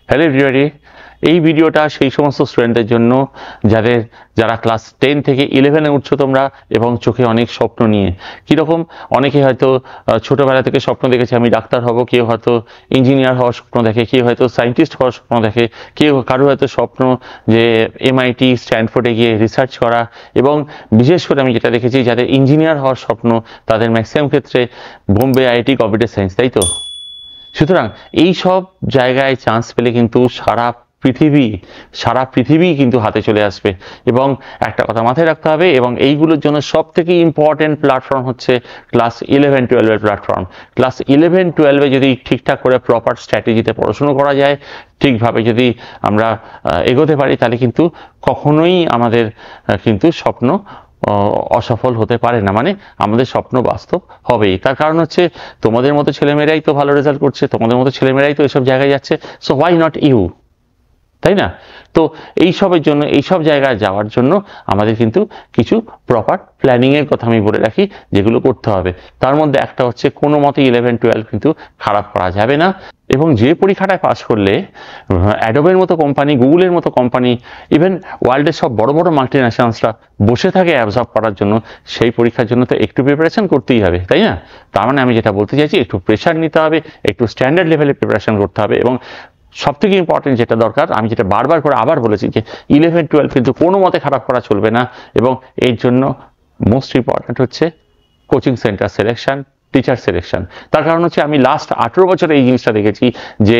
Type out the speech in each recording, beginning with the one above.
Hello everybody, এই ভিডিওটা সেই সমস্ত স্টুডেন্টদের জন্য যারা ক্লাস 10 থেকে 11-এ উঠছো তোমরা এবং চোখে অনেক স্বপ্ন নিয়ে। কীরকম, অনেকে হয়তো ছোটোবেলা থেকে স্বপ্ন দেখেছে আমি ডাক্তার হব, কেউ হয়তো ইঞ্জিনিয়ার হওয়ার স্বপ্ন দেখে, কেউ হয়তো সায়েন্টিস্ট হওয়ার স্বপ্ন দেখে, কারো হয়তো স্বপ্ন যে MIT স্ট্যানফোর্ডে গিয়ে রিসার্চ করা, এবং বিশেষ করে আমি যেটা দেখেছি যাদের ইঞ্জিনিয়ার হওয়ার স্বপ্ন তাদের ম্যাক্সিমাম ক্ষেত্রে বোম্বে IIT কম্পিউটার সায়েন্স, তাই তো? সুতরাং এই সব জায়গায় চান্স পেলে কিন্তু সারা পৃথিবী কিন্তু হাতে চলে আসবে। এবং একটা কথা মাথায় রাখতে হবে, এবং এইগুলোর জন্য সব থেকে ইম্পর্টেন্ট প্ল্যাটফর্ম হচ্ছে ক্লাস 11-12-এর প্ল্যাটফর্ম। ক্লাস 11-12-এ যদি ঠিকঠাক করে প্রপার স্ট্র্যাটেজিতে পড়াশুনো করা যায়, ঠিকভাবে যদি আমরা এগোতে পারি, তাহলে কিন্তু কখনোই আমাদের কিন্তু স্বপ্ন অসফল হতে পারে না। মানে আমাদের স্বপ্ন বাস্তব হবেই। তার কারণ হচ্ছে তোমাদের মতো ছেলেমেয়েরাই তো ভালো রেজাল্ট করছে, তোমাদের মতো ছেলেমেয়েরাই তো এসব জায়গায় যাচ্ছে, সো হোয়াই নট ইউ, তাই না? তো এইসব জায়গায় যাওয়ার জন্য আমাদের কিন্তু কিছু প্রপার প্ল্যানিংয়ের কথা আমি বলে রাখি, যেগুলো করতে হবে। তার মধ্যে একটা হচ্ছে কোনো মতে 11-12 কিন্তু খারাপ করা যাবে না, এবং যে পরীক্ষাটায় পাস করলে অ্যাডোবের মতো কোম্পানি, গুগলের মতো কোম্পানি, ইভেন ওয়ার্ল্ডের সব বড় বড় মাল্টিন্যাশনালসরা বসে থাকে অ্যাবজর্ব করার জন্য, সেই পরীক্ষার জন্য তো একটু প্রিপারেশন করতেই হবে, তাই না? তার মানে আমি যেটা বলতে চাইছি, একটু প্রেশার নিতে হবে, একটু স্ট্যান্ডার্ড লেভেলে প্রিপারেশন করতে হবে। এবং সবথেকে ইম্পর্টেন্ট যেটা দরকার, আমি যেটা বারবার করে আবার বলেছি, যে 11-12 কিন্তু কোনো মতে খারাপ করা চলবে না। এবং এর জন্য মোস্ট ইম্পর্টেন্ট হচ্ছে coaching centre selection, teacher selection. তার কারণ হচ্ছে আমি লাস্ট 18 বছরে এই জিনিসটা দেখেছি যে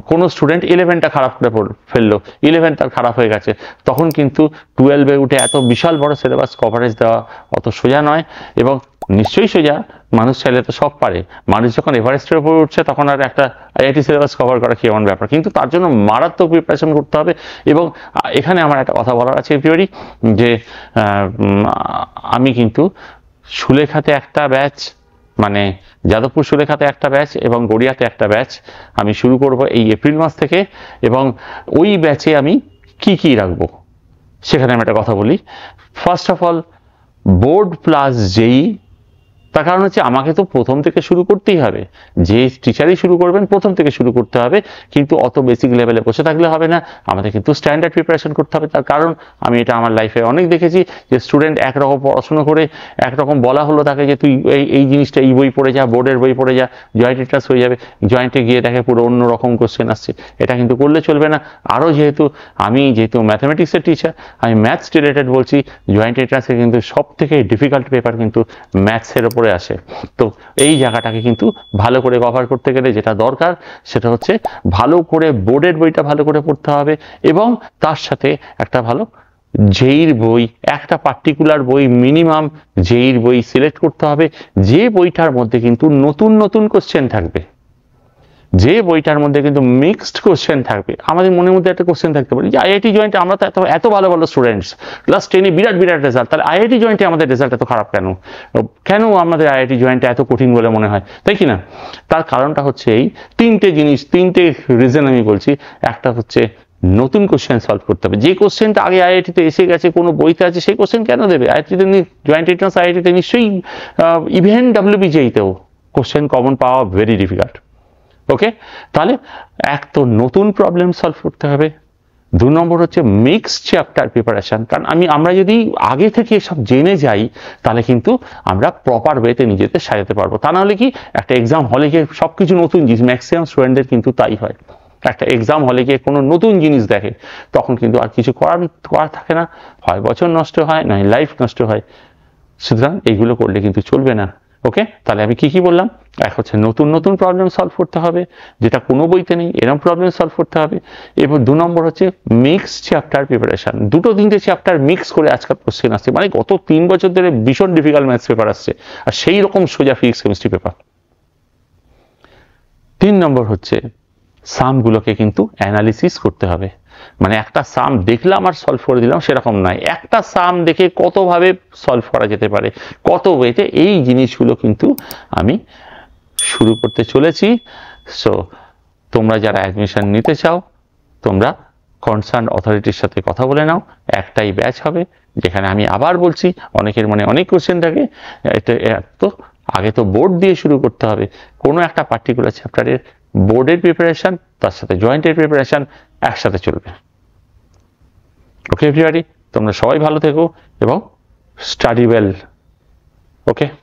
কোনো স্টুডেন্ট 11টা খারাপ করে ফেললো, 11 তার খারাপ হয়ে গেছে, তখন কিন্তু 12-এ উঠে এত বিশাল বড় সিলেবাস কভারেজ দেওয়া অত সোজা নয়। এবং নিশ্চয়ই সোজা, মানুষ চাইলে তো সব পারে। মানুষ যখন এভারেস্টের উপর উঠছে তখন আর একটা IIT সিলেবাস কভার করা কি এমন ব্যাপার, কিন্তু তার জন্য মারাত্মক প্রিপারেশন করতে হবে। এবং এখানে আমার একটা কথা বলার আছে এভরিবডি, যে আমি কিন্তু সুলেখাতে একটা ব্যাচ, মানে যাদবপুর সুলেখাতে একটা ব্যাচ এবং গড়িয়াতে একটা ব্যাচ আমি শুরু করব এই এপ্রিল মাস থেকে। এবং ওই ব্যাচে আমি কি রাখবো সেখানে আমি একটা কথা বলি। First of all, board plus JEE। তার কারণ হচ্ছে আমাকে তো প্রথম থেকে শুরু করতেই হবে, যে টিচারই শুরু করবেন প্রথম থেকে শুরু করতে হবে, কিন্তু অত বেসিক লেভেলে বসে থাকলে হবে না, আমাদের কিন্তু স্ট্যান্ডার্ড প্রিপারেশন করতে হবে। তার কারণ আমি এটা আমার লাইফে অনেক দেখেছি, যে স্টুডেন্ট একরকম পড়াশুনো করে, একরকম বলা হলো তাকে যে তুই এই জিনিসটা এই বই পড়ে যা, বোর্ডের বই পড়ে যা, জয়েন্ট ক্লাস হয়ে যাবে, জয়েন্টে গিয়ে দেখে পুরো অন্য রকম কোশ্চেন আসছে। এটা কিন্তু করলে চলবে না। আরও যেহেতু ম্যাথমেটিক্সের টিচার, আমি ম্যাথস রিলেটেড বলছি, জয়েন্ট এন্ট্রান্সে কিন্তু সব থেকে ডিফিকাল্ট পেপার কিন্তু ম্যাথসের ওপর আসে। তো এই জায়গাটাকে কিন্তু ভালো করে কভার করতে গেলে যেটা দরকার, সেটা হচ্ছে ভালো করে বোর্ডের বইটা ভালো করে পড়তে হবে, এবং তার সাথে একটা ভালো JEE বই, একটা পার্টিকুলার বই মিনিমাম JEE বই সিলেক্ট করতে হবে, যে বইটার মধ্যে কিন্তু নতুন কোশ্চেন থাকবে, যে বইটার মধ্যে কিন্তু মিক্সড কোশ্চেন থাকবে। আমাদের মনের মধ্যে একটা কোশ্চেন থাকতে পারে যে IIT জয়েন্টে আমরা তো এত ভালো স্টুডেন্টস, ক্লাস 10-এ বিরাট রেজাল্ট, তাহলে IIT জয়েন্টে আমাদের রেজাল্ট এত খারাপ কেন আমাদের IIT জয়েন্টে এত কঠিন বলে মনে হয়, তাই কি না? তার কারণটা হচ্ছে এই তিনটে রিজন আমি বলছি। একটা হচ্ছে নতুন কোশ্চেন সলভ করতে হবে। যে কোশ্চেনটা আগে IIT-তে এসে গেছে, কোনো বইতে আছে, সেই কোশ্চেন কেন দেবে? IIT-তে জয়েন্ট এন্ট্রান্স IIT-তে নিশ্চয়ই, ইভেন WBJEE-তেও কোশ্চেন কমন পাওয়া ভেরি ডিফিকাল্ট। ওকে, তাহলে এক তো নতুন প্রবলেম সলভ করতে হবে, 2 নম্বর হচ্ছে মিক্সড চ্যাপ্টার প্রিপারেশন। কারণ আমরা যদি আগে থেকে সব জেনে যাই, তাহলে কিন্তু আমরা প্রপার ওয়েতে নিজেদের সাজাতে পারবো। তা নাহলে কি, একটা এক্সাম হলে গিয়ে সবকিছু নতুন জিনিস, ম্যাক্সিমাম স্টুডেন্টদের কিন্তু তাই হয়, একটা এক্সাম হলে গিয়ে কোনো নতুন জিনিস দেখে, তখন কিন্তু আর কিছু করার থাকে না, হয় বছর নষ্ট হয়, নয় লাইফ নষ্ট হয়। সুতরাং এইগুলো করলে কিন্তু চলবে না। ওকে, তাহলে আমি কি বললাম? এক হচ্ছে নতুন প্রবলেম সলভ করতে হবে, যেটা কোনো বইতে নেই, এরকম প্রবলেম সলভ করতে হবে। এবং 2 নম্বর হচ্ছে মিক্স চ্যাপ্টার প্রিপারেশন। 2-3টে চ্যাপ্টার মিক্স করে আজকাল কোশ্চেন আসছে, মানে গত 3 বছর ধরে ভীষণ ডিফিকাল্ট ম্যাথস পেপার আসছে, আর সেই রকম সোজা ফিজিক্স কেমিস্ট্রি পেপার। 3 নম্বর হচ্ছে সামগুলোকে কিন্তু অ্যানালিসিস করতে হবে। মানে একটা সাম দেখলাম আর সলভ করে দিলাম সেরকম নয়, একটা সাম দেখে কতভাবে সলভ করা যেতে পারে, কত ওয়েতে, এই জিনিসগুলো কিন্তু আমি শুরু করতে চলেছি। সো তোমরা যারা অ্যাডমিশন নিতে চাও, তোমরা কনসার্ন অথরিটির সাথে কথা বলে নাও। একটাই ব্যাচ হবে, যেখানে আমি আবার বলছি, অনেকের মনে অনেক কোশ্চেন থাকে, এটা তো আগে তো বোর্ড দিয়ে শুরু করতে হবে, কোনো একটা পার্টিকুলার চ্যাপ্টারের বোর্ডের প্রিপারেশন তার সাথে জয়েন্টের প্রিপারেশন একসাথে চলবে। ওকে এভরিবডি, তোমরা সবাই ভালো থেকো এবং স্টাডি ওয়েল। ওকে।